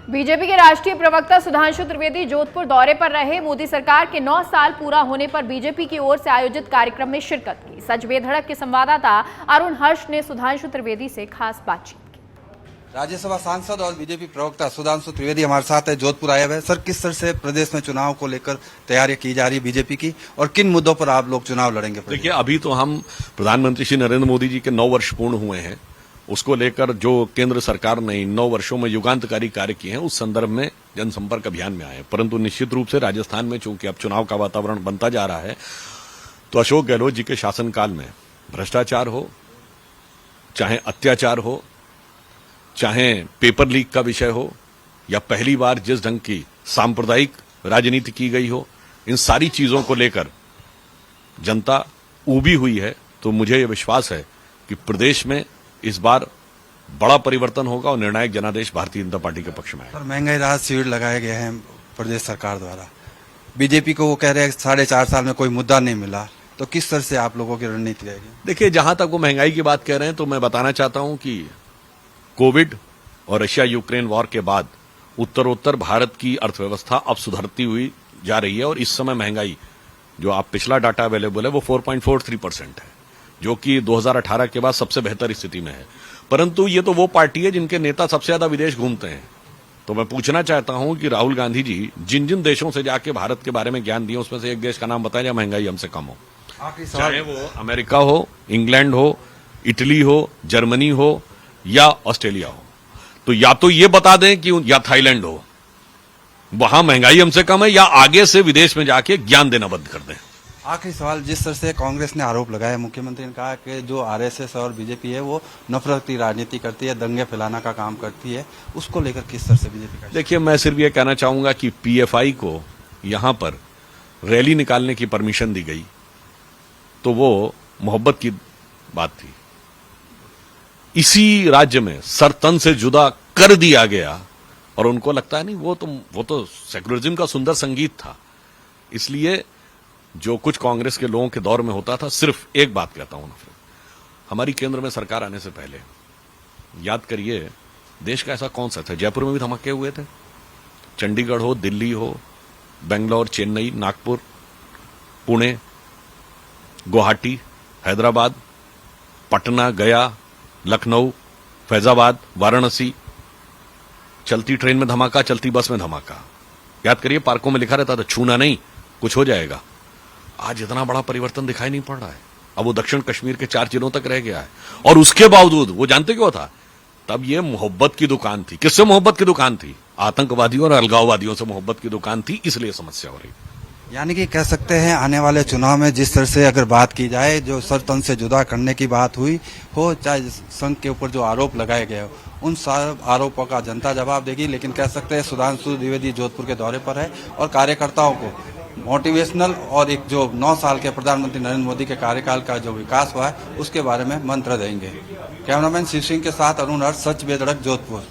BJP के राष्ट्रीय प्रवक्ता सुधांशु त्रिवेदी जोधपुर दौरे पर रहे। मोदी सरकार के 9 साल पूरा होने पर बीजेपी की ओर से आयोजित कार्यक्रम में शिरकत की। सच बेधड़क के संवाददाता अरुण हर्ष ने सुधांशु त्रिवेदी से खास बातचीत की। राज्यसभा सांसद और बीजेपी प्रवक्ता सुधांशु त्रिवेदी हमारे साथ है, जोधपुर आए हुए। सर, किस तरह से प्रदेश में चुनाव को लेकर तैयारी की जा रही है बीजेपी की, और किन मुद्दों पर आप लोग चुनाव लड़ेंगे? देखिए, अभी तो हम प्रधानमंत्री श्री नरेंद्र मोदी जी के 9 वर्ष पूर्ण हुए हैं, उसको लेकर जो केंद्र सरकार ने 9 वर्षों में युगांतकारी कार्य किए हैं, उस संदर्भ में जनसंपर्क अभियान में आए। परंतु निश्चित रूप से राजस्थान में चूंकि अब चुनाव का वातावरण बनता जा रहा है, तो अशोक गहलोत जी के शासनकाल में भ्रष्टाचार हो, चाहे अत्याचार हो, चाहे पेपर लीक का विषय हो, या पहली बार जिस ढंग की सांप्रदायिक राजनीति की गई हो, इन सारी चीजों को लेकर जनता ऊबी हुई है। तो मुझे यह विश्वास है कि प्रदेश में इस बार बड़ा परिवर्तन होगा और निर्णायक जनादेश भारतीय जनता पार्टी के पक्ष में है। सर, महंगाई राहत शिविर लगाए गए हैं प्रदेश सरकार द्वारा। बीजेपी को वो कह रहे हैं 4.5 साल में कोई मुद्दा नहीं मिला, तो किस तरह से आप लोगों की रणनीति रहेगी? देखिए, जहां तक वो महंगाई की बात कह रहे हैं, तो मैं बताना चाहता हूं कि कोविड और रशिया यूक्रेन वॉर के बाद उत्तरोत्तर भारत की अर्थव्यवस्था अब सुधरती हुई जा रही है, और इस समय महंगाई जो आप पिछला डाटा अवेलेबल है वो 4.43% है, जो कि 2018 के बाद सबसे बेहतर स्थिति में है। परंतु ये तो वो पार्टी है जिनके नेता सबसे ज्यादा विदेश घूमते हैं। तो मैं पूछना चाहता हूं कि राहुल गांधी जी जिन जिन देशों से जाके भारत के बारे में ज्ञान दिए, उसमें से एक देश का नाम बताएं जहां महंगाई हमसे कम हो। चाहे वो अमेरिका हो, इंग्लैंड हो, इटली हो, जर्मनी हो या ऑस्ट्रेलिया हो। तो या तो ये बता दें कि या थाईलैंड हो, वहां महंगाई हमसे कम है, या आगे से विदेश में जाके ज्ञान देना बंद कर दें। आखिरी सवाल, जिस तरह से कांग्रेस ने आरोप लगाया, मुख्यमंत्री ने कहा कि जो आरएसएस और बीजेपी है वो नफरत की राजनीति करती है, दंगे फैलाना का काम करती है, उसको लेकर किस तरह से बीजेपी का? देखिए, मैं सिर्फ ये कहना चाहूंगा कि पीएफआई को यहां पर रैली निकालने की परमिशन दी गई, तो वो मोहब्बत की बात थी। इसी राज्य में सर तन से जुदा कर दिया गया, और उनको लगता है नहीं, वो तो सेकुलरिज्म का सुंदर संगीत था। इसलिए जो कुछ कांग्रेस के लोगों के दौर में होता था, सिर्फ एक बात कहता हूं नफरत। हमारी केंद्र में सरकार आने से पहले याद करिए, देश का ऐसा कौन सा था, जयपुर में भी धमाके हुए थे, चंडीगढ़ हो, दिल्ली हो, बेंगलोर, चेन्नई, नागपुर, पुणे, गुवाहाटी, हैदराबाद, पटना, गया, लखनऊ, फैजाबाद, वाराणसी, चलती ट्रेन में धमाका, चलती बस में धमाका। याद करिए, पार्कों में लिखा रहता था छूना नहीं, कुछ हो जाएगा। आज इतना बड़ा परिवर्तन दिखाई नहीं पड़ रहा है। अब वो दक्षिण कश्मीर के 4 जिलों तक रह गया है, और उसके बावजूद वो जानते क्यों था? तब ये मोहब्बत की दुकान थी। किससे मोहब्बत की दुकान थी? आतंकवादियों और अलगाववादियों से मोहब्बत की दुकान थी, इसलिए समस्या हो रही। यानी कि कह सकते हैं आने वाले चुनाव में जिस तरह से अगर बात की जाए, जो सर तन से जुदा करने की बात हुई हो, चाहे संघ के ऊपर जो आरोप लगाए गए हो, उन सारे आरोपों का जनता जवाब देगी। लेकिन कह सकते हैं सुधांशु त्रिवेदी जोधपुर के दौरे पर है, और कार्यकर्ताओं को मोटिवेशनल और एक जो 9 साल के प्रधानमंत्री नरेंद्र मोदी के कार्यकाल का जो विकास हुआ है, उसके बारे में मंत्र देंगे। कैमरामैन शिव सिंह के साथ अरुण हर्ष, सच बेधड़क, जोधपुर।